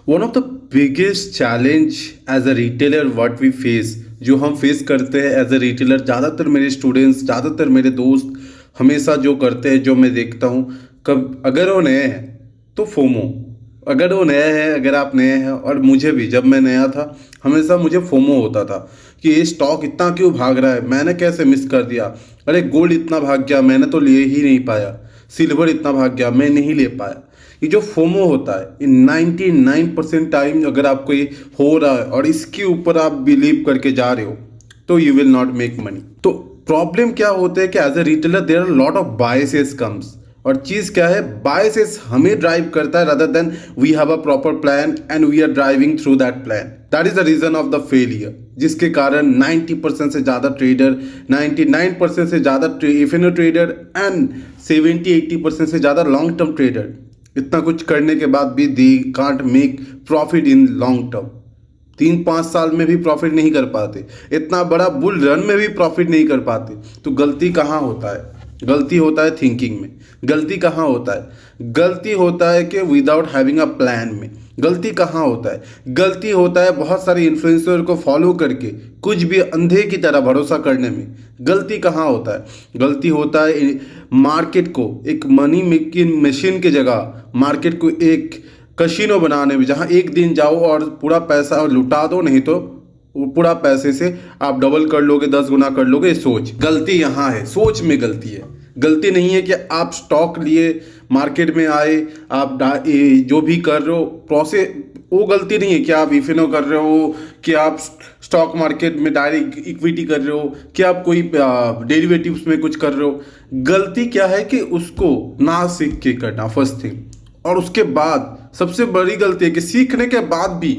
One of the biggest challenge as a retailer what we face, जो हम face करते हैं एज अ रिटेलर, ज़्यादातर मेरे स्टूडेंट्स, ज़्यादातर मेरे दोस्त हमेशा जो करते हैं, जो मैं देखता हूँ, कब अगर वो नए हैं तो फोमो। अगर वो नया है, अगर आप नए हैं, और मुझे भी जब मैं नया था हमेशा मुझे फोमो होता था कि ये स्टॉक इतना क्यों भाग रहा है, मैंने कैसे मिस कर दिया। अरे गोल्ड इतना भाग गया, मैंने तो ले ही नहीं पाया। सिल्वर इतना भाग गया, मैं नहीं ले पाया। ये जो फोमो होता है, इन 99% टाइम अगर आपको ये हो रहा है और इसके ऊपर आप बिलीव करके जा रहे हो तो you will not make money. तो प्रॉब्लम क्या होता है कि as a retailer there are lot of biases comes. और चीज़ क्या है, बायसेस हमें ड्राइव करता है rather than we have a proper plan and we are driving through that plan. That is the reason of the failure, जिसके कारण 90% से ज़्यादा ट्रेडर, 99% से ज़्यादा एफएनओ ट्रेडर एंड 70-80% से ज़्यादा लॉन्ग टर्म ट्रेडर इतना कुछ करने के बाद भी they can't make profit in long term. 3-5 साल में भी प्रॉफिट नहीं कर पाते, इतना बड़ा बुल रन में भी प्रॉफिट नहीं कर पाते। तो गलती कहाँ होता है? गलती होता है थिंकिंग में। गलती कहाँ होता है? गलती होता है कि विदाउट हैविंग अ प्लान में। गलती कहाँ होता है? गलती होता है बहुत सारे इन्फ्लुएंसर को फॉलो करके कुछ भी अंधे की तरह भरोसा करने में। गलती कहाँ होता है? गलती होता है मार्केट को एक मनी मेकिंग मशीन की जगह मार्केट को एक कसिनो बनाने में, जहाँ एक दिन जाओ और पूरा पैसा लुटा दो, नहीं तो वो पूरा पैसे से आप डबल कर लोगे, 10 गुना कर लोगे। सोच, गलती यहाँ है, सोच में गलती है। गलती नहीं है कि आप स्टॉक लिए मार्केट में आए, आप जो भी कर रहे हो प्रोसेस, वो गलती नहीं है कि आप इफिनो कर रहे हो, कि आप स्टॉक मार्केट में डायरेक्ट इक्विटी कर रहे हो, कि आप कोई डेरिवेटिव्स में कुछ कर रहे हो। गलती क्या है कि उसको ना सीख के करना, फर्स्ट थिंग। और उसके बाद सबसे बड़ी गलती है कि सीखने के बाद भी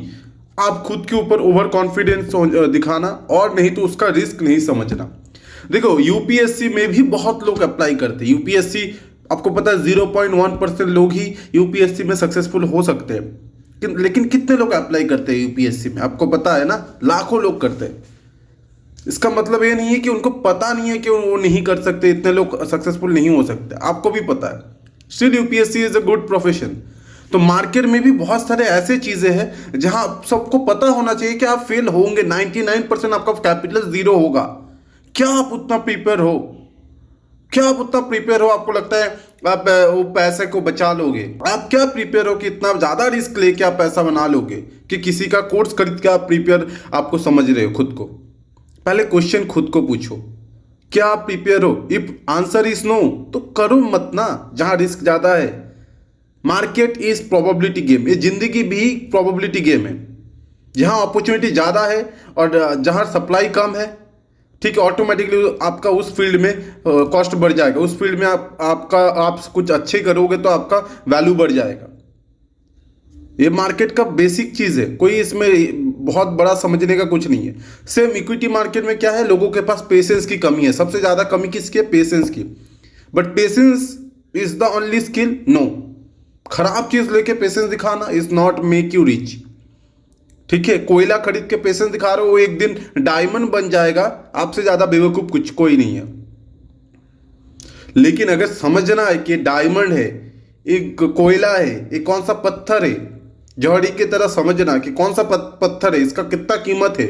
आप खुद के ऊपर ओवर कॉन्फिडेंस दिखाना, और नहीं तो उसका रिस्क नहीं समझना। देखो, यूपीएससी में भी बहुत लोग अप्लाई करते हैं। यूपीएससी, आपको पता है 0.1% लोग ही यूपीएससी में सक्सेसफुल हो सकते हैं, लेकिन कितने लोग अप्लाई करते हैं यूपीएससी में? आपको पता है ना, लाखों लोग करते हैं। इसका मतलब ये नहीं है कि उनको पता नहीं है कि वो नहीं कर सकते, इतने लोग सक्सेसफुल नहीं हो सकते, आपको भी पता है। Still UPSC is a good profession. तो मार्केट में भी बहुत सारे ऐसे चीजें हैं जहां सबको पता होना चाहिए कि आप फेल होंगे। 99% आपका कैपिटल जीरो होगा। क्या आप उतना प्रिपेयर हो? क्या आप उतना प्रिपेयर हो? आपको लगता है आप वो पैसे को बचा लोगे? आप क्या प्रिपेयर हो कि इतना ज्यादा रिस्क लेके आप पैसा बना लोगे कि किसी का कोर्स खरीद के आप प्रिपेयर आपको समझ रहे हो खुद को? पहले क्वेश्चन खुद को पूछो, क्या आप प्रिपेयर हो? इफ आंसर इज नो तो करो मत ना, जहां रिस्क ज्यादा है। मार्केट इज प्रोबेबिलिटी गेम, ये जिंदगी भी प्रोबेबिलिटी गेम है। जहां अपॉर्चुनिटी ज़्यादा है और जहां सप्लाई कम है, ठीक है, ऑटोमेटिकली आपका उस फील्ड में कॉस्ट बढ़ जाएगा। उस फील्ड में आप कुछ अच्छे करोगे तो आपका वैल्यू बढ़ जाएगा। ये मार्केट का बेसिक चीज़ है, कोई इसमें बहुत बड़ा समझने का कुछ नहीं है। सेम इक्विटी मार्केट में क्या है, लोगों के पास पेशेंस की कमी है। सबसे ज़्यादा कमी किसकी है? पेशेंस की। But patience is the only skill? No. खराब चीज़ लेके पेशेंस दिखाना is not make you rich. ठीक है, कोयला खरीद के पेशेंस दिखा रहे हो, वो एक दिन डायमंड बन जाएगा। आपसे ज्यादा बेवकूफ कुछ कोई नहीं है। लेकिन अगर समझना है कि डायमंड है, एक कोयला है, एक कौन सा पत्थर है, जौहरी की तरह समझना कि कौन सा पत्थर है, इसका कितना कीमत है,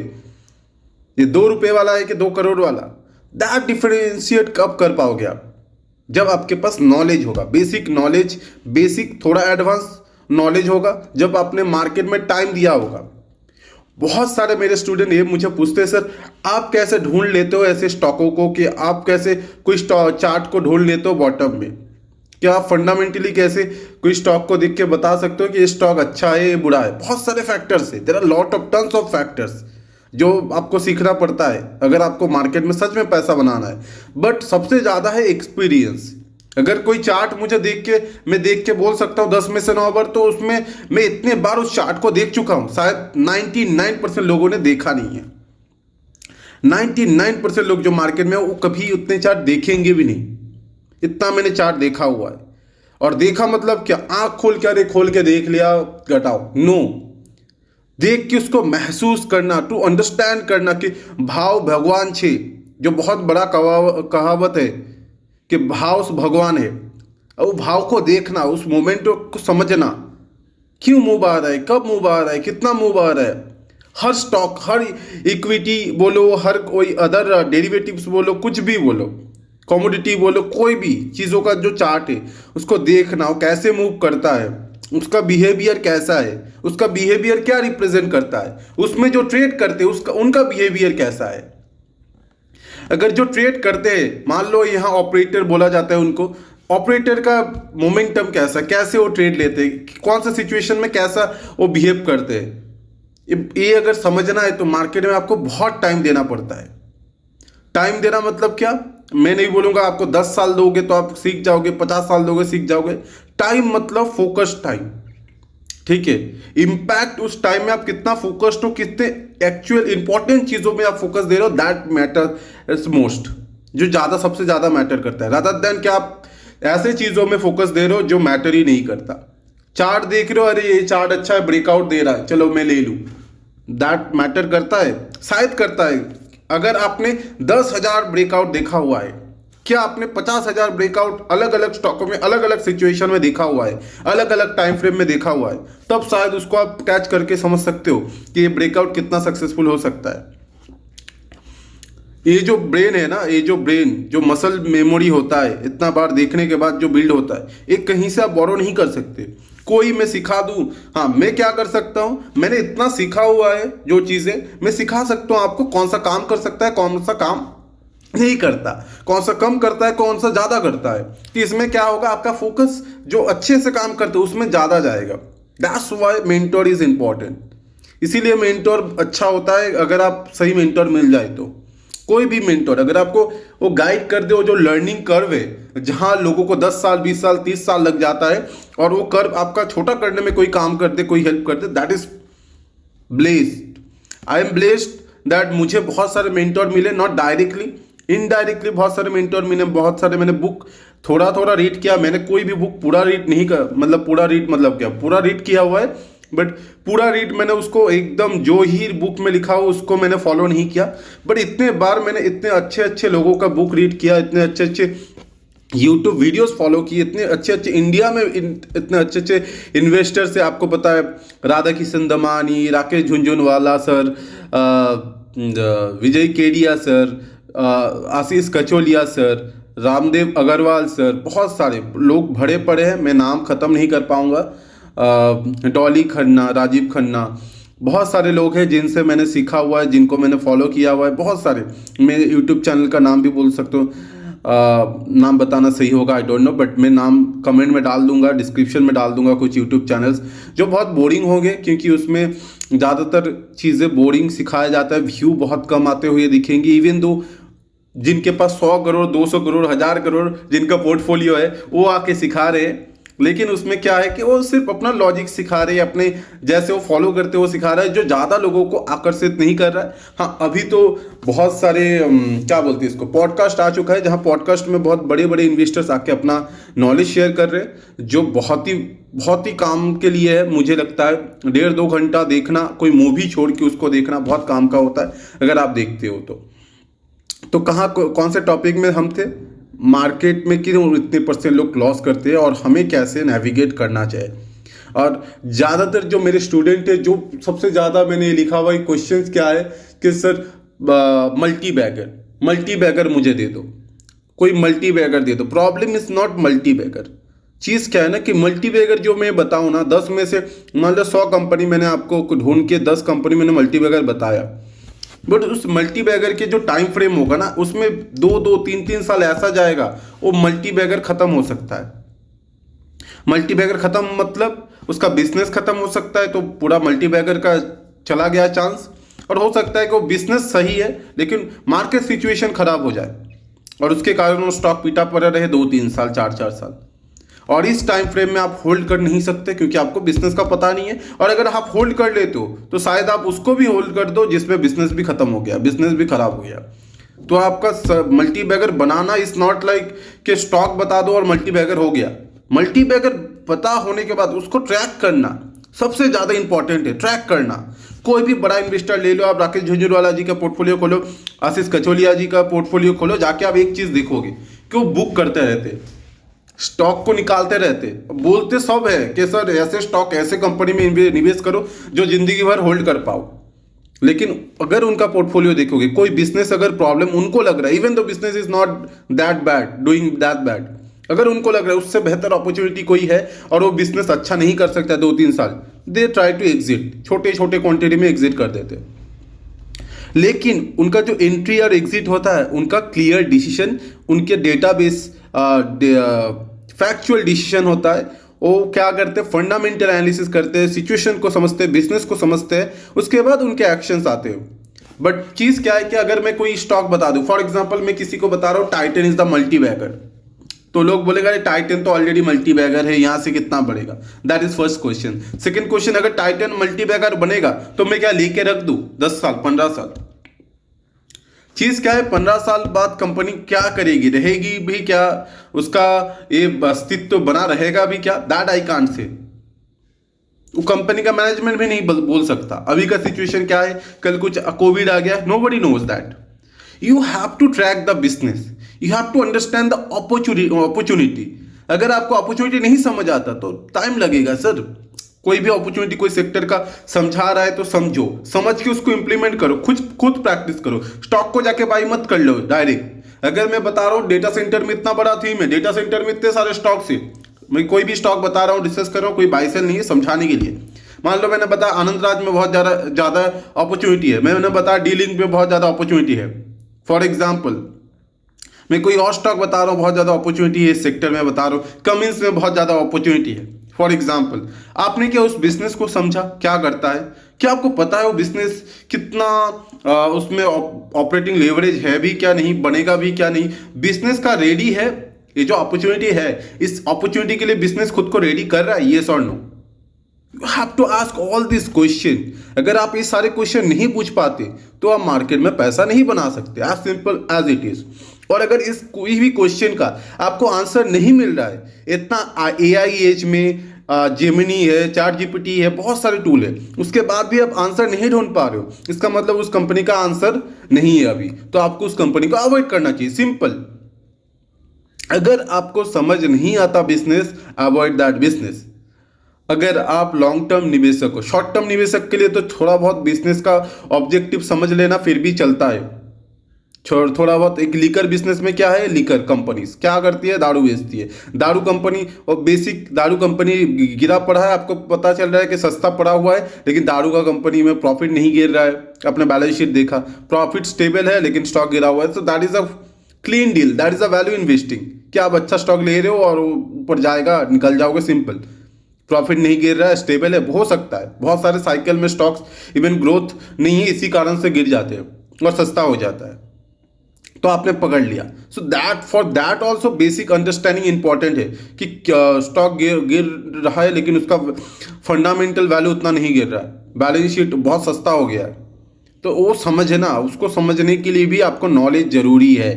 ये 2 रुपए वाला है कि 2 करोड़ वाला। दैट डिफरेंशिएट कब कर पाओगे आप? जब आपके पास नॉलेज होगा, बेसिक नॉलेज, बेसिक थोड़ा एडवांस नॉलेज होगा, जब आपने मार्केट में टाइम दिया होगा। बहुत सारे मेरे स्टूडेंट ये मुझे पूछते हैं, सर आप कैसे ढूंढ लेते हो ऐसे स्टॉकों को, कि आप कैसे कोई चार्ट को ढूंढ लेते हो बॉटम में? क्या आप फंडामेंटली कैसे कोई स्टॉक को देख के बता सकते हो कि ये स्टॉक अच्छा है, ये बुरा है? बहुत सारे फैक्टर्स है, there are lot of tons of factors जो आपको सीखना पड़ता है अगर आपको मार्केट में सच में पैसा बनाना है। बट सबसे ज़्यादा है एक्सपीरियंस। अगर कोई चार्ट मुझे मैं देख के बोल सकता हूँ 10 में से 9 बार, तो उसमें मैं इतने बार उस चार्ट को देख चुका हूँ, शायद 99% लोगों ने देखा नहीं है। 99% लोग जो मार्केट में वो कभी उतने चार्ट देखेंगे भी नहीं। इतना मैंने चार्ट देखा हुआ है। और देखा मतलब क्या, आंख खोल के, अरे खोल के देख लिया घटाओ, नो। देख के उसको महसूस करना, टू अंडरस्टैंड करना कि भाव भगवान छे, जो बहुत बड़ा कहावत है कि भाव भगवान है। और भाव को देखना, उस मोमेंट को समझना क्यों मूव आ रहा है, कब मूव आ रहा है, कितना मूव आ रहा है। हर स्टॉक, हर इक्विटी बोलो, हर कोई अदर डेरिवेटिव्स बोलो, कुछ भी बोलो, कमोडिटी बोलो, कोई भी चीज़ों का जो चार्ट है उसको देखना, वो कैसे मूव करता है, उसका बिहेवियर कैसा है, उसका बिहेवियर क्या रिप्रेजेंट करता है, उसमें जो ट्रेड करते हैं उसका उनका बिहेवियर कैसा है। अगर जो ट्रेड करते हैं, मान लो यहाँ ऑपरेटर बोला जाता है उनको, ऑपरेटर का मोमेंटम कैसा, कैसे वो ट्रेड लेते हैं, कौन सा सिचुएशन में कैसा वो बिहेव करते हैं, ये अगर समझना है तो मार्केट में आपको बहुत टाइम देना पड़ता है। टाइम देना मतलब क्या, मैं नहीं बोलूंगा आपको 10 साल दोगे तो आप सीख जाओगे, 50 साल दोगे सीख जाओगे। टाइम मतलब फोकस टाइम, ठीक है। इंपैक्ट उस टाइम में आप कितना फोकस्ड हो, कितने एक्चुअल इंपॉर्टेंट चीजों में आप फोकस दे रहे हो, दैट मैटर मोस्ट, जो ज्यादा सबसे ज्यादा मैटर करता है, रादर देन कि आप ऐसे चीजों में फोकस दे रहे हो जो मैटर ही नहीं करता। चार्ट देख रहे हो, अरे ये चार्ट अच्छा है, ब्रेकआउट दे रहा है, चलो मैं ले लूं, दैट मैटर करता है, शायद करता है। अगर आपने 10,000 ब्रेकआउट देखा हुआ है, क्या आपने 50,000 ब्रेकआउट अलग अलग स्टॉकों में अलग अलग सिचुएशन में देखा हुआ है, अलग अलग टाइम फ्रेम में देखा हुआ है, तब शायद उसको आप कैच करके समझ सकते हो कि ये ब्रेकआउट कितना सक्सेसफुल हो सकता है। ये जो ब्रेन है ना, ये जो ब्रेन, जो मसल मेमोरी होता है, इतना बार देखने के बाद जो बिल्ड होता है, एक कहीं से आप बोरो नहीं कर सकते। कोई मैं सिखा दूं, हाँ मैं क्या कर सकता हूं, मैंने इतना सीखा हुआ है, जो चीजें मैं सिखा सकता हूं आपको, कौन सा काम कर सकता है, कौन सा काम नहीं करता, कौन सा कम करता है, कौन सा ज्यादा करता है, कि इसमें क्या होगा, आपका फोकस जो अच्छे से काम करते हैं उसमें ज्यादा जाएगा। That's why mentor is important. इसीलिए मेंटोर अच्छा होता है, अगर आप सही मेंटोर मिल जाए तो। कोई भी मेंटोर अगर आपको वो गाइड कर दे, वो जो लर्निंग कर्व है जहां लोगों को 10 साल 20 साल 30 साल लग जाता है, और वो कर्व आपका छोटा करने में कोई काम कर दे, कोई हेल्प कर दे, that is blessed. I am blessed that मुझे बहुत सारे मेंटोर मिले, नॉट डायरेक्टली, इनडायरेक्टली बहुत सारे मेंटोर मिले, बहुत सारे मैंने बुक थोड़ा थोड़ा रीड किया। मैंने कोई भी बुक पूरा रीड नहीं कर, मतलब पूरा रीड मतलब क्या, पूरा रीड किया हुआ है, बट पूरा रीड मैंने उसको एकदम जो ही बुक में लिखा हो उसको मैंने फॉलो नहीं किया। बट इतने बार मैंने इतने अच्छे अच्छे लोगों का बुक रीड किया, इतने अच्छे अच्छे यूट्यूब वीडियोस फॉलो किए, इतने अच्छे अच्छे इंडिया में इतने अच्छे अच्छे इन्वेस्टर से, आपको पता है राधा किशन दमानी, राकेश झुनझुनवाला सर, विजय केडिया सर, आशीष कचोलिया सर, रामदेव अग्रवाल सर, बहुत सारे लोग भरे पड़े हैं, मैं नाम खत्म नहीं कर पाऊंगा, डॉली खन्ना, राजीव खन्ना, बहुत सारे लोग हैं जिनसे मैंने सीखा हुआ है, जिनको मैंने फॉलो किया हुआ है, बहुत सारे। मैं यूट्यूब चैनल का नाम भी बोल सकता हूँ, नाम बताना सही होगा आई डोंट नो, बट मैं नाम कमेंट में डाल दूंगा, डिस्क्रिप्शन में डाल दूंगा कुछ यूट्यूब चैनल्स जो बहुत बोरिंग होंगे, क्योंकि उसमें ज़्यादातर चीज़ें बोरिंग सिखाया जाता है, व्यू बहुत कम आते हुए दिखेंगे। इवन दो जिनके पास 100 करोड़ 200 करोड़ 1000 करोड़ जिनका पोर्टफोलियो है, वो आके सिखा रहे हैं, लेकिन उसमें क्या है कि वो सिर्फ अपना लॉजिक सिखा रहे हैं, अपने जैसे वो फॉलो करते वो सिखा रहा है, जो ज़्यादा लोगों को आकर्षित नहीं कर रहा है। हाँ, अभी तो बहुत सारे क्या बोलते हैं इसको, पॉडकास्ट आ चुका है, जहाँ पॉडकास्ट में बहुत बड़े बड़े इन्वेस्टर्स आके अपना नॉलेज शेयर कर रहे हैं, जो बहुत ही काम के लिए है। मुझे लगता है 1.5-2 घंटा देखना, कोई मूवी छोड़ के उसको देखना बहुत काम का होता है, अगर आप देखते हो तो कहाँ कौन से टॉपिक में हम थे, मार्केट में क्यों इतने % लोग लॉस करते हैं और हमें कैसे नेविगेट करना चाहिए। और ज़्यादातर जो मेरे स्टूडेंट है, जो सबसे ज़्यादा मैंने लिखा हुआ क्वेश्चंस क्या है कि सर मल्टी बैगर मुझे दे दो, कोई मल्टी बैगर दे दो। Problem is not multi bagger. चीज़ क्या है ना कि मल्टी बैगर जो मैं बताऊँ ना, 10 में से मान लो 100 कंपनी मैंने आपको ढूंढ के 10 कंपनी मैंने मल्टी बैगर बताया, बट उस मल्टी बैगर के जो टाइम फ्रेम होगा ना, उसमें 2-3 साल ऐसा जाएगा, वो मल्टी बैगर खत्म हो सकता है। मल्टी बैगर खत्म मतलब उसका बिजनेस खत्म हो सकता है, तो पूरा मल्टी बैगर का चला गया चांस। और हो सकता है कि वो बिजनेस सही है लेकिन मार्केट सिचुएशन खराब हो जाए और उसके कारण वो स्टॉक पीटा पड़ा रहे 2-3 साल 4-4 साल। और इस टाइम फ्रेम में आप होल्ड कर नहीं सकते, क्योंकि आपको बिजनेस का पता नहीं है। और अगर आप होल्ड कर लेते हो तो शायद आप उसको भी होल्ड कर दो जिसमें बिजनेस भी खत्म हो गया, बिजनेस भी खराब हो गया। तो आपका मल्टी बैगर बनाना इज नॉट लाइक कि स्टॉक बता दो और मल्टी बैगर हो गया। मल्टी बैगर पता होने के बाद उसको ट्रैक करना सबसे ज्यादा इंपॉर्टेंट है, ट्रैक करना। कोई भी बड़ा इन्वेस्टर ले लो आप, राकेश झुनझुनवाला जी का पोर्टफोलियो खोलो, आशीष कचोलिया जी का पोर्टफोलियो खोलो, जाके आप एक चीज देखोगे कि वो बुक करते रहते, स्टॉक को निकालते रहते, बोलते सब है कि सर ऐसे स्टॉक ऐसे कंपनी में निवेश करो जो जिंदगी भर होल्ड कर पाओ। लेकिन अगर उनका पोर्टफोलियो देखोगे, कोई बिजनेस अगर प्रॉब्लम उनको लग रहा है, even though business is not that bad, doing that bad, अगर उनको लग रहा है उससे बेहतर अपॉर्चुनिटी कोई है और वो बिजनेस अच्छा नहीं कर सकता 2-3 साल, दे ट्राई टू एग्जिट, छोटे छोटे क्वांटिटी में एग्जिट कर देते। लेकिन उनका जो एंट्री और एग्जिट होता है, उनका क्लियर डिसीजन, उनके डेटाबेस फैक्चुअल डिसीजन होता है। वो क्या करते हैं, फंडामेंटल एनालिसिस करते हैं, सिचुएशन को समझते हैं, बिजनेस को समझते हैं, उसके बाद उनके एक्शंस आते हैं। बट चीज़ क्या है कि अगर मैं कोई स्टॉक बता दूं, फॉर एग्जांपल मैं किसी को बता रहा हूँ Titan is the multi bagger, तो लोग बोलेगा टाइटन तो ऑलरेडी मल्टी बैगर है, यहां से कितना बढ़ेगा। That is first question. Second question, अगर टाइटन मल्टी बैगर बनेगा तो मैं क्या लेके रख दूं 10 साल 15 साल? चीज क्या है, 15 साल बाद कंपनी क्या करेगी, रहेगी भी क्या, उसका ये अस्तित्व बना रहेगा भी क्या, दैट आई कांट से। वो कंपनी का मैनेजमेंट भी नहीं बोल सकता। अभी का सिचुएशन क्या है, कल कुछ कोविड आ गया, nobody knows that. You have to track the business, you have to understand the opportunity. अगर आपको अपॉर्चुनिटी नहीं समझ आता तो टाइम लगेगा सर। कोई भी अपॉर्चुनिटी कोई सेक्टर का समझा रहा है तो समझो, समझ के उसको इंप्लीमेंट करो, खुद प्रैक्टिस करो। स्टॉक को जाके बाई मत कर लो डायरेक्ट। अगर मैं बता रहा हूँ डेटा सेंटर में इतना बड़ा थीम है, डेटा सेंटर में इतने सारे स्टॉक्स है, मैं कोई भी स्टॉक बता रहा हूँ, डिस्कस कर रहा हूँ, कोई बाई सेल नहीं है, समझाने के लिए। मान लो मैंने बताया आनंद राज में बहुत ज़्यादा अपॉर्चुनिटी है, मैंने बताया डीलिंग में बहुत ज़्यादा अपॉर्चुनिटी है। फॉर एग्जाम्पल मैं कोई और स्टॉक बता रहा हूँ, बहुत ज़्यादा अपॉर्चुनिटी है इस सेक्टर में, बता रहा हूँ कमिंस में बहुत ज़्यादा अपॉर्चुनिटी है। फॉर एग्जाम्पल आपने क्या उस बिजनेस को समझा, क्या करता है, क्या आपको पता है वो बिजनेस कितना उसमें ऑपरेटिंग लेवरेज है भी क्या नहीं, बनेगा भी क्या नहीं, बिजनेस का रेडी है, ये जो अपॉर्चुनिटी है इस अपॉर्चुनिटी के लिए बिजनेस खुद को रेडी कर रहा है, येस और no. You have to ask all this question. अगर आप ये सारे क्वेश्चन नहीं पूछ पाते तो आप मार्केट में पैसा नहीं बना सकते, as simple as it is. और अगर इस कोई भी क्वेश्चन का आपको आंसर नहीं मिल रहा है, इतना एआई एज में जेमिनी है, चैट जीपीटी है, बहुत सारे टूल है, उसके बाद भी आप आंसर नहीं ढूंढ पा रहे हो, इसका मतलब उस कंपनी का आंसर नहीं है अभी, तो आपको उस कंपनी को अवॉइड करना चाहिए, सिंपल। अगर आपको समझ नहीं आता बिजनेस, अवॉइड दैट बिजनेस। अगर आप लॉन्ग टर्म निवेशक हो, शॉर्ट टर्म निवेशक के लिए तो थोड़ा बहुत बिजनेस का ऑब्जेक्टिव समझ लेना फिर भी चलता है। थोड़ा बहुत एक लीकर बिजनेस में क्या है, लीकर कंपनीज क्या करती है, दारू बेचती है, दारू कंपनी, और बेसिक दारू कंपनी गिरा पड़ा है, आपको पता चल रहा है कि सस्ता पड़ा हुआ है, लेकिन दारू का कंपनी में प्रॉफिट नहीं गिर रहा है, अपने बैलेंस शीट देखा, प्रॉफिट स्टेबल है लेकिन स्टॉक गिरा हुआ है, so that is a clean deal, that is a value investing. क्या आप अच्छा स्टॉक ले रहे हो और ऊपर जाएगा, निकल जाओगे, सिंपल। प्रॉफिट नहीं गिर रहा है, स्टेबल है, हो सकता है बहुत सारे साइकिल में स्टॉक्स इवन ग्रोथ नहीं है, इसी कारण से गिर जाते हैं और सस्ता हो जाता है, तो आपने पकड़ लिया। So that for that also basic understanding important है कि स्टॉक गिर रहा है लेकिन उसका फंडामेंटल वैल्यू उतना नहीं गिर रहा है, बैलेंस शीट बहुत सस्ता हो गया है, तो वो समझना, उसको समझने के लिए भी आपको नॉलेज जरूरी है,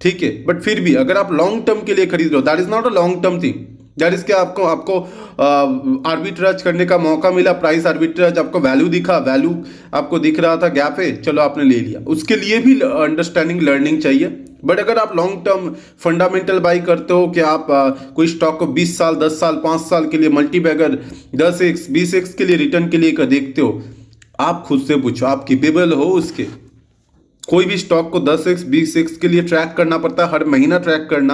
ठीक है। बट फिर भी अगर आप लॉन्ग टर्म के लिए खरीद रहे हो, that is not a long term thing, that is क्या आपको आर्बिट्राज करने का मौका मिला, प्राइस आर्बिट्राज, आपको वैल्यू दिखा, वैल्यू आपको दिख रहा था, गैप है, चलो आपने ले लिया, उसके लिए भी अंडरस्टैंडिंग लर्निंग चाहिए। बट अगर आप लॉन्ग टर्म फंडामेंटल बाई करते हो कि आप कोई स्टॉक को 20 साल 10 साल 5 साल के लिए मल्टीबैगर 10x 20x के लिए रिटर्न के लिए देखते हो, आप खुद से पूछो आप कैपेबल हो उसके। कोई भी स्टॉक को 10x 20x के लिए ट्रैक करना पड़ता है, हर महीना ट्रैक करना,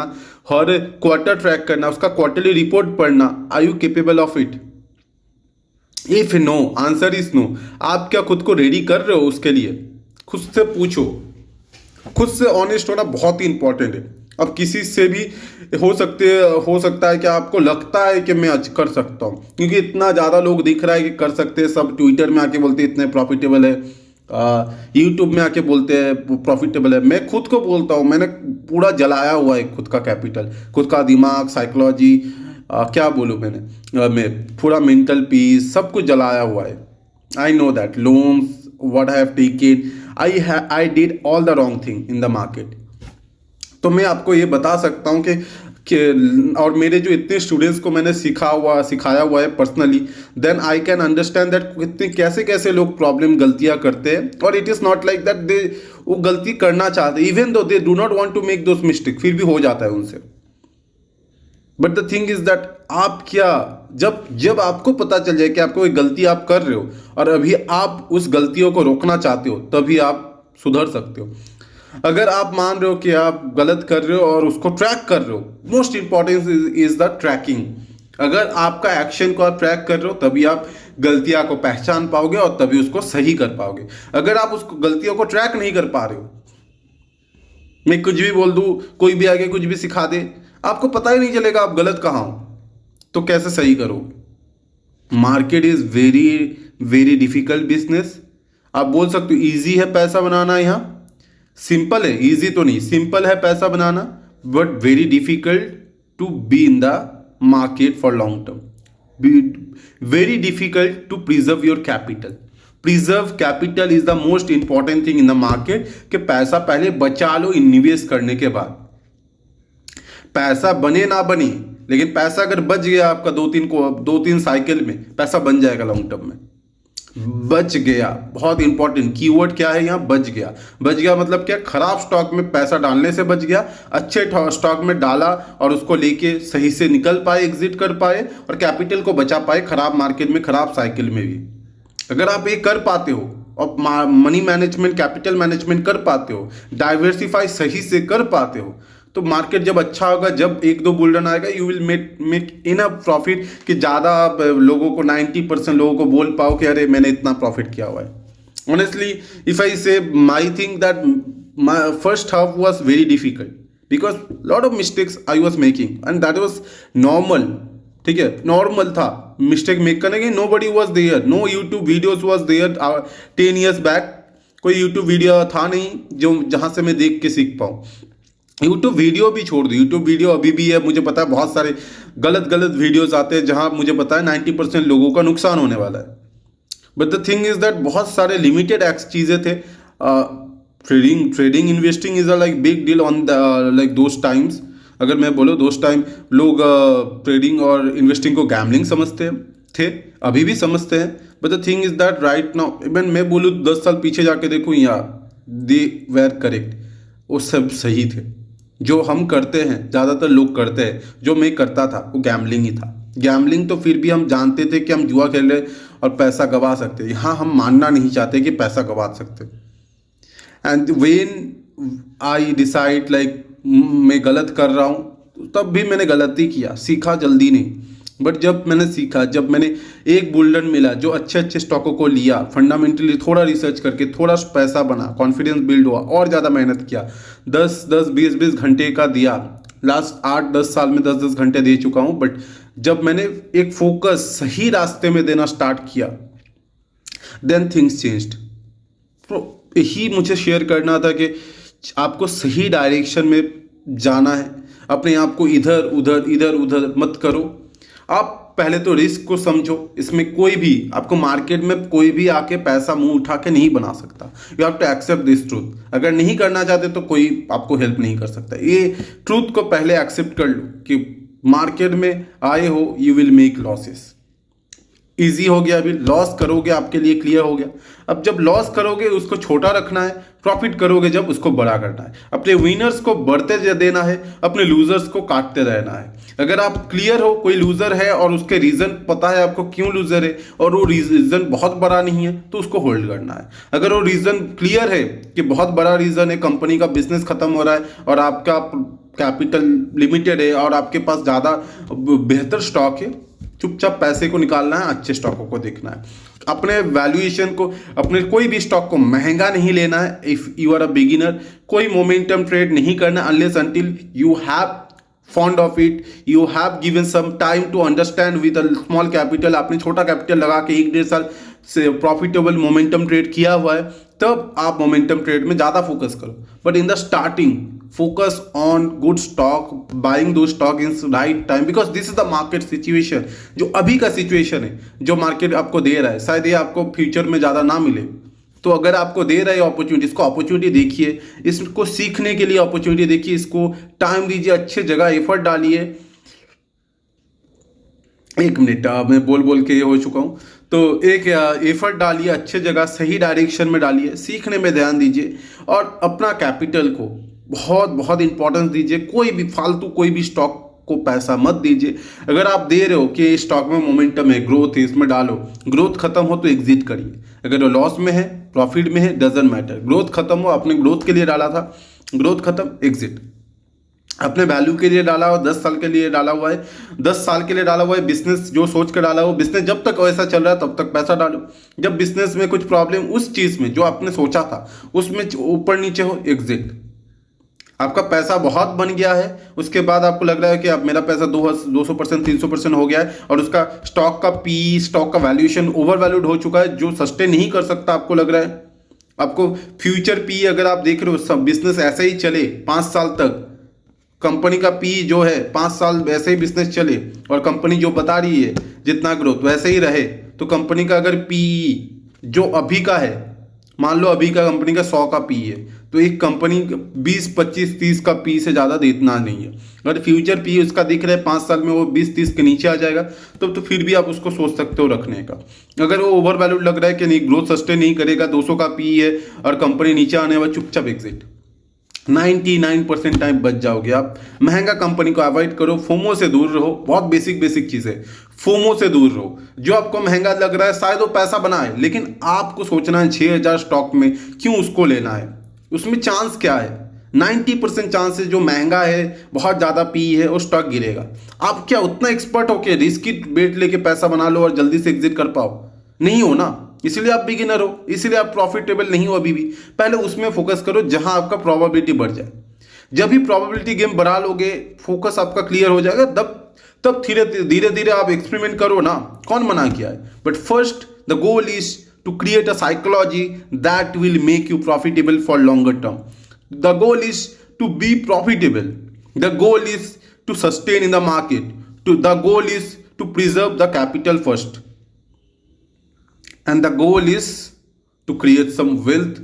हर क्वार्टर ट्रैक करना, उसका क्वार्टरली रिपोर्ट पढ़ना। Are you capable of it? If no, answer is no. आप क्या खुद को रेडी कर रहे हो उसके लिए? खुद से पूछो, खुद से ऑनेस्ट होना बहुत ही इंपॉर्टेंट है। अब किसी से भी हो सकता है कि आपको लगता है कि मैं आज कर सकता हूँ, क्योंकि इतना ज़्यादा लोग दिख रहा है कि कर सकते हैं, सब ट्विटर में आके बोलते हैं इतने प्रॉफिटेबल है, यूट्यूब में आके बोलते हैं प्रॉफिटेबल है। मैं खुद को बोलता हूँ, मैंने पूरा जलाया हुआ है खुद का कैपिटल, खुद का दिमाग, साइकोलॉजी, क्या बोलूँ मैं पूरा मेंटल पीस सब कुछ जलाया हुआ है। I know that loans what I have taken, I did all the wrong thing in the market. तो मैं आपको ये बता सकता हूँ कि और मेरे जो इतने स्टूडेंट्स को मैंने सिखाया हुआ है personally, then I can understand that कितने कैसे लोग गलतियां करते हैं। और it is not like that they वो गलती करना चाहते, even though they do not want to make those mistake, फिर भी हो जाता है उनसे। But the thing is that आप क्या, जब जब आपको पता चल जाए कि आपको एक गलती आप कर रहे हो और अभी आप उस गलतियों को रोकना चाहते हो, तभी आप सुधर सकते हो। अगर आप मान रहे हो कि आप गलत कर रहे हो और उसको ट्रैक कर रहे हो, most important is the tracking. अगर आपका एक्शन को आप ट्रैक कर रहे हो तभी आप गलतियां को पहचान पाओगे और तभी उसको सही कर पाओगे। अगर आप उसको गलतियों को ट्रैक नहीं कर पा रहे हो, मैं कुछ भी बोल दूं, कोई भी आगे कुछ भी सिखा दे, आपको पता ही नहीं चलेगा आप गलत कहाँ हो, तो कैसे सही करोगे। Market is very very difficult business. आप बोल सकते हो इजी है पैसा बनाना, यहाँ सिंपल है, इजी तो नहीं, सिंपल है पैसा बनाना, but very difficult to be in the market for long term. Very difficult to preserve your capital. Preserve capital is the most important thing in the market, कि पैसा पहले बचा लो इन्वेस्ट करने के बाद। पैसा बने ना बने, लेकिन पैसा अगर बच गया आपका दो तीन साइकिल में, पैसा बन जाएगा लॉन्ग टर्म में। बच गया, बहुत इंपॉर्टेंट कीवर्ड क्या है यहाँ, बच गया। बच गया मतलब क्या, खराब स्टॉक में पैसा डालने से बच गया, अच्छे स्टॉक में डाला और उसको लेके सही से निकल पाए, एग्जिट कर पाए और कैपिटल को बचा पाए खराब मार्केट में, खराब साइकिल में भी। अगर आप ये कर पाते हो और मनी मैनेजमेंट, कैपिटल मैनेजमेंट कर पाते हो, डाइवर्सिफाई सही से कर पाते हो, तो मार्केट जब अच्छा होगा, जब एक दो बुल रन आएगा, you will make enough profit कि ज़्यादा लोगों को 90% लोगों को बोल पाओ कि अरे मैंने इतना प्रॉफिट किया हुआ है। Honestly if I say my think that my first half was very difficult because lot of mistakes I was making and that was normal. ठीक है, नॉर्मल था मिस्टेक मेक करने की। Nobody was there, no YouTube videos was there 10 years back. कोई YouTube video था नहीं जो जहाँ से मैं देख के सीख पाऊँ। यूट्यूब वीडियो भी छोड़ दो, यूट्यूब वीडियो अभी भी है, मुझे पता है बहुत सारे गलत गलत वीडियोस आते हैं जहां मुझे पता है 90% लोगों का नुकसान होने वाला है। But the thing is that बहुत सारे लिमिटेड एक्स चीज़ें थे। Trading investing is a like big deal on the like those times. अगर मैं बोलो दोस टाइम लोग ट्रेडिंग और इन्वेस्टिंग को गैमलिंग समझते थे, अभी भी समझते हैं। But the thing is that right now, even मैं बोलूँ 10 साल पीछे जाके देखूँ, या दे वेर करेक्ट, वो सब सही थे। जो हम करते हैं, ज़्यादातर लोग करते हैं, जो मैं करता था वो गैमलिंग ही था। गैमलिंग तो फिर भी हम जानते थे कि हम जुआ खेल रहे और पैसा गवा सकते हैं। यहाँ हम मानना नहीं चाहते कि पैसा गवा सकते। And when I decide like मैं गलत कर रहा हूँ, तब भी मैंने गलती किया, सीखा जल्दी नहीं। बट जब मैंने सीखा, जब मैंने एक बुल रन मिला, जो अच्छे अच्छे स्टॉकों को लिया, फंडामेंटली थोड़ा रिसर्च करके थोड़ा पैसा बना, कॉन्फिडेंस बिल्ड हुआ और ज़्यादा मेहनत किया, 10-20 घंटे का दिया। लास्ट 8-10 साल में 10-10 घंटे दे चुका हूँ। बट जब मैंने एक फोकस सही रास्ते में देना स्टार्ट किया, देन थिंग्स चेंज्ड। तो यही मुझे शेयर करना था कि आपको सही डायरेक्शन में जाना है। अपने आप को इधर उधर मत करो। आप पहले तो रिस्क को समझो। इसमें कोई भी आपको मार्केट में कोई भी आके पैसा मुंह उठा के नहीं बना सकता। You have to accept this truth. अगर नहीं करना चाहते तो कोई आपको हेल्प नहीं कर सकता। ये ट्रूथ को पहले एक्सेप्ट कर लो कि मार्केट में आए हो, you will make losses. Easy हो गया, अभी लॉस करोगे आपके लिए क्लियर हो गया। अब जब लॉस करोगे उसको छोटा रखना है, प्रॉफिट करोगे जब उसको बड़ा करना है। अपने विनर्स को बढ़ते देना है, अपने लूजर्स को काटते रहना है। अगर आप क्लियर हो कोई लूजर है और उसके रीजन पता है आपको क्यों लूजर है और वो रीजन बहुत बड़ा नहीं है, तो उसको होल्ड करना है। अगर वो रीजन क्लियर है कि बहुत बड़ा रीजन है, कंपनी का बिजनेस खत्म हो रहा है और आपका कैपिटल लिमिटेड है और आपके पास ज़्यादा बेहतर स्टॉक है, चुपचाप पैसे को निकालना है, अच्छे स्टॉकों को देखना है। अपने वैल्यूएशन को, अपने कोई भी स्टॉक को महंगा नहीं लेना है। If you are a beginner, कोई मोमेंटम ट्रेड नहीं करना unless until you have found of it, you have given some time to understand with a small capital. आपने छोटा कैपिटल लगा के 1-1.5 साल से प्रॉफिटेबल मोमेंटम ट्रेड किया हुआ है, तब आप मोमेंटम ट्रेड में ज़्यादा फोकस करो। But in the starting focus on good stock, buying those stock in right time, because this is the market situation। जो अभी का सिचुएशन है, जो मार्केट आपको दे रहा है, शायद ये आपको फ्यूचर में ज़्यादा ना मिले। तो अगर आपको दे रहा है अपॉर्चुनिटी, इसको अपॉर्चुनिटी देखिए, इसको सीखने के लिए अपॉर्चुनिटी देखिए, इसको टाइम दीजिए, अच्छे जगह एफर्ट डालिए। 1 मिनट मैं बोल के हो चुका हूँ। तो एक एफर्ट डालिए, अच्छे जगह सही डायरेक्शन में डालिए, सीखने में ध्यान दीजिए और अपना कैपिटल को बहुत इंपॉर्टेंस दीजिए। कोई भी फालतू कोई भी स्टॉक को पैसा मत दीजिए। अगर आप दे रहे हो कि स्टॉक में मोमेंटम है, ग्रोथ है, इसमें डालो, ग्रोथ खत्म हो तो एग्जिट करिए। अगर वो लॉस में है, प्रॉफिट में है, डजंट मैटर, ग्रोथ खत्म हो, आपने ग्रोथ के लिए डाला था, ग्रोथ खत्म, एग्जिट। अपने वैल्यू के लिए डाला हो, 10 साल के लिए डाला हुआ है, 10 साल के लिए डाला हुआ है, बिजनेस जो सोच कर डाला हो, बिजनेस जब तक वैसा चल रहा है तब तक पैसा डालो। जब बिजनेस में कुछ प्रॉब्लम, उस चीज़ में जो आपने सोचा था उसमें ऊपर नीचे हो, एग्जिट। आपका पैसा बहुत बन गया है, उसके बाद आपको लग रहा है कि अब मेरा पैसा 200% 300% हो गया है और उसका स्टॉक का पी, स्टॉक का वैल्यूएशन ओवर वैल्यूड हो चुका है, जो सस्टेन नहीं कर सकता, आपको लग रहा है। आपको फ्यूचर पी अगर आप देख रहे हो, सब बिजनेस ऐसे ही चले 5 साल तक, कंपनी का पी जो है 5 साल वैसे ही बिजनेस चले और कंपनी जो बता रही है जितना ग्रोथ वैसे ही रहे, तो कंपनी का अगर पी जो अभी का है, मान लो अभी का कंपनी का 100 का पी है, तो एक कंपनी 20 25 30 का पी से ज़्यादा देना नहीं है। अगर फ्यूचर पी उसका दिख रहा है 5 साल में वो 20 30 के नीचे आ जाएगा, तो फिर भी आप उसको सोच सकते हो रखने का। अगर वो ओवर वैल्यूड लग रहा है कि नहीं, ग्रोथ सस्टेन नहीं करेगा, 200 का पी है और कंपनी नीचे आने वाला, चुपचाप एग्जिट। 99% टाइम बच जाओगे आप। महंगा कंपनी को अवॉइड करो, फोमो से दूर रहो, बहुत बेसिक चीज़ है, फोमो से दूर रहो। जो आपको महंगा लग रहा है, शायद वो पैसा बनाए, लेकिन आपको सोचना है 6000 स्टॉक में क्यों उसको लेना है, उसमें चांस क्या है। 90% चांस है जो महंगा है, बहुत ज़्यादा पी है, और स्टॉक गिरेगा। आप क्या उतना एक्सपर्ट हो कि रिस्की बेट लेके पैसा बना लो और जल्दी से एग्जिट कर पाओ? नहीं हो ना, इसलिए आप बिगिनर हो, इसलिए आप प्रॉफिटेबल नहीं हो अभी भी। पहले उसमें फोकस करो जहां आपका प्रोबेबिलिटी बढ़ जाए। जब भी प्रोबेबिलिटी गेम बढ़ा लोगे, फोकस आपका क्लियर हो जाएगा, तब धीरे धीरे आप एक्सपेरिमेंट करो ना, कौन मना किया है। But first the goal is to create a psychology that will make you profitable for longer term. The goal is to be profitable, the goal is to sustain in the market, the goal is to preserve the capital first, and the goal is to create some wealth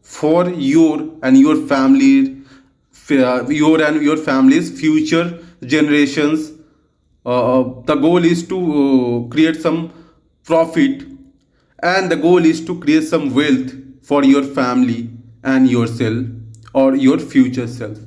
for your and your family, your family's future generations. The goal is to create some profit, and the goal is to create some wealth for your family and yourself or your future self.